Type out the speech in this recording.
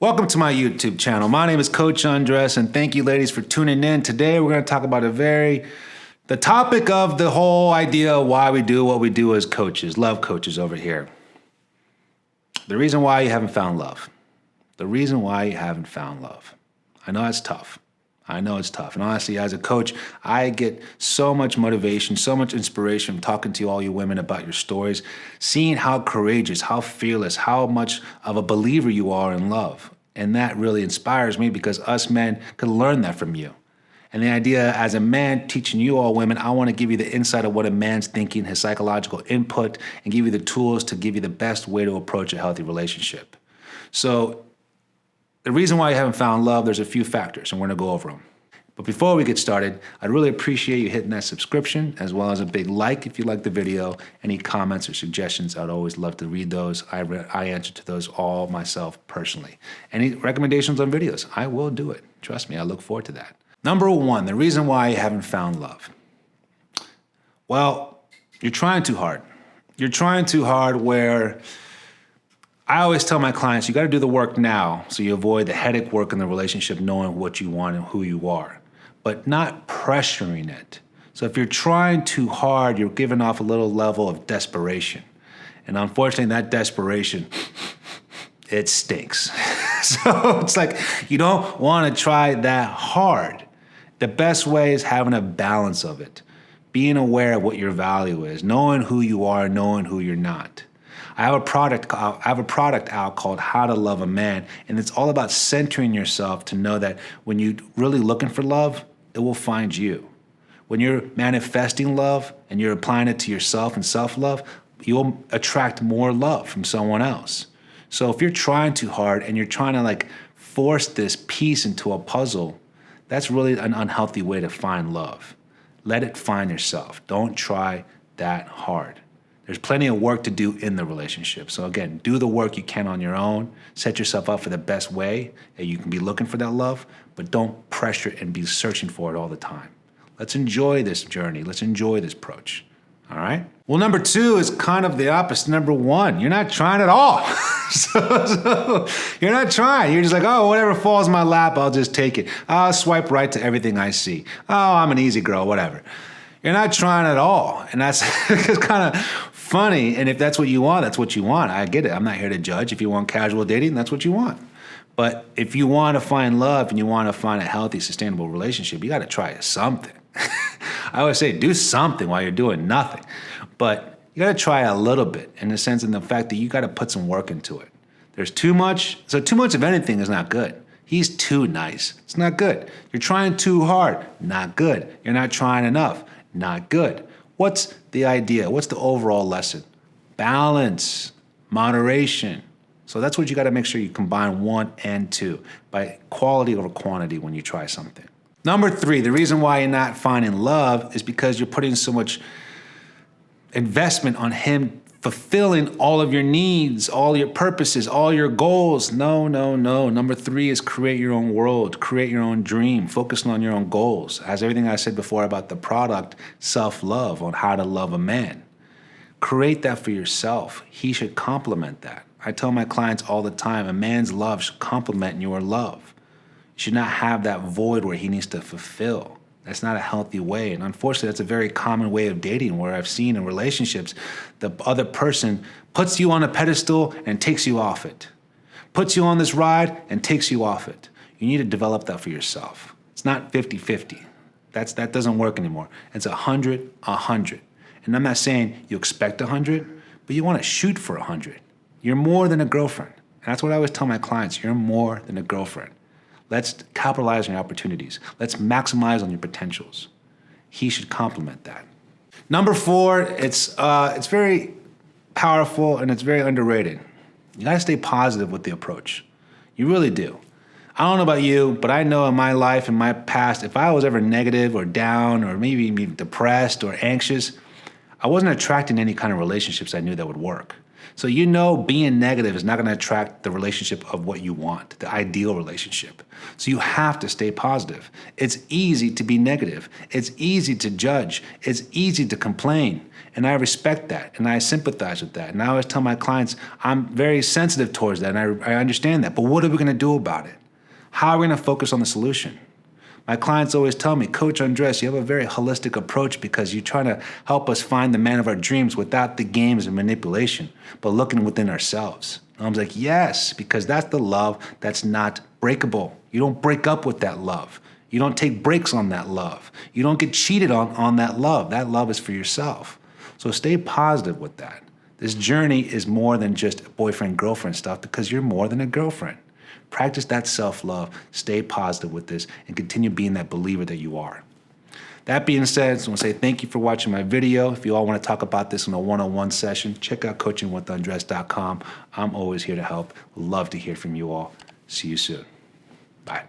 Welcome to my YouTube channel. My name is Coach Undress, and thank you ladies for tuning in. Today we're going to talk about the topic of the whole idea of why we do what we do as coaches, love coaches over here. The reason why you haven't found love. The reason why you haven't found love. I know that's tough. I know it's tough. And honestly, as a coach, I get so much motivation, so much inspiration from talking to all you women about your stories, seeing how courageous, how fearless, how much of a believer you are in love. And that really inspires me because us men can learn that from you. And the idea as a man teaching you all women, I want to give you the insight of what a man's thinking, his psychological input, and give you the tools to give you the best way to approach a healthy relationship. So the reason why you haven't found love, there's a few factors, and we're going to go over them. But before we get started, I'd really appreciate you hitting that subscription, as well as a big like if you like the video. Any comments or suggestions, I'd always love to read those. I answer to those all myself personally. Any recommendations on videos, I will do it. Trust me, I look forward to that. Number one, the reason why you haven't found love. Well, you're trying too hard. You're trying too hard where I always tell my clients, you got to do the work now so you avoid the headache work in the relationship, knowing what you want and who you are, but not pressuring it. So if you're trying too hard, you're giving off a little level of desperation. And unfortunately, that desperation, it stinks. So it's like you don't want to try that hard. The best way is having a balance of it, being aware of what your value is, knowing who you are, knowing who you're not. I have a product out called How to Love a Man, and it's all about centering yourself to know that when you're really looking for love, it will find you. When you're manifesting love and you're applying it to yourself and self-love, you'll attract more love from someone else. So if you're trying too hard and you're trying to force this piece into a puzzle, that's really an unhealthy way to find love. Let it find yourself. Don't try that hard. There's plenty of work to do in the relationship. So again, do the work you can on your own. Set yourself up for the best way that you can be looking for that love, but don't pressure it and be searching for it all the time. Let's enjoy this journey. Let's enjoy this approach. All right? Well, number two is kind of the opposite. Number one, you're not trying at all. so you're not trying. You're just like, oh, whatever falls in my lap, I'll just take it. I'll swipe right to everything I see. Oh, I'm an easy girl, whatever. You're not trying at all. And that's kind of funny. And if that's what you want, that's what you want. I get it. I'm not here to judge. If you want casual dating, that's what you want. But if you want to find love and you want to find a healthy, sustainable relationship, you got to try something. I always say do something while you're doing nothing. But you got to try a little bit in the sense of the fact that you got to put some work into it. There's too much. So too much of anything is not good. He's too nice. It's not good. You're trying too hard. Not good. You're not trying enough. Not good. What's the idea? What's the overall lesson? Balance, moderation. So that's what you got to make sure you combine one and two by quality over quantity when you try something. Number three, the reason why you're not finding love is because you're putting so much investment on him fulfilling all of your needs, all your purposes, all your goals. No. Number three is create your own world, create your own dream, focusing on your own goals. As everything I said before about the product, self-love, on how to love a man. Create that for yourself. He should complement that. I tell my clients all the time, a man's love should complement your love. You should not have that void where he needs to fulfill. That's not a healthy way. And unfortunately, that's a very common way of dating where I've seen in relationships, the other person puts you on a pedestal and takes you off it. Puts you on this ride and takes you off it. You need to develop that for yourself. It's not 50-50. That doesn't work anymore. It's 100-100. And I'm not saying you expect 100, but you want to shoot for 100. You're more than a girlfriend. And that's what I always tell my clients. You're more than a girlfriend. Let's capitalize on your opportunities. Let's maximize on your potentials. He should complement that. Number four, it's very powerful and it's very underrated. You gotta stay positive with the approach. You really do. I don't know about you, but I know in my life, in my past, if I was ever negative or down or maybe even depressed or anxious, I wasn't attracting any kind of relationships I knew that would work. So you know being negative is not going to attract the relationship of what you want, the ideal relationship. So you have to stay positive. It's easy to be negative. It's easy to judge. It's easy to complain. And I respect that, and I sympathize with that. And I always tell my clients, I'm very sensitive towards that, and I understand that. But what are we going to do about it? How are we going to focus on the solution? My clients always tell me, Coach Andres, you have a very holistic approach because you're trying to help us find the man of our dreams without the games and manipulation, but looking within ourselves. And I was like, yes, because that's the love that's not breakable. You don't break up with that love. You don't take breaks on that love. You don't get cheated on that love. That love is for yourself. So stay positive with that. This journey is more than just boyfriend-girlfriend stuff because you're more than a girlfriend. Practice that self-love, stay positive with this, and continue being that believer that you are. That being said, I just want to say thank you for watching my video. If you all want to talk about this in a one-on-one session, check out coachingwithundress.com. I'm always here to help. Love to hear from you all. See you soon. Bye.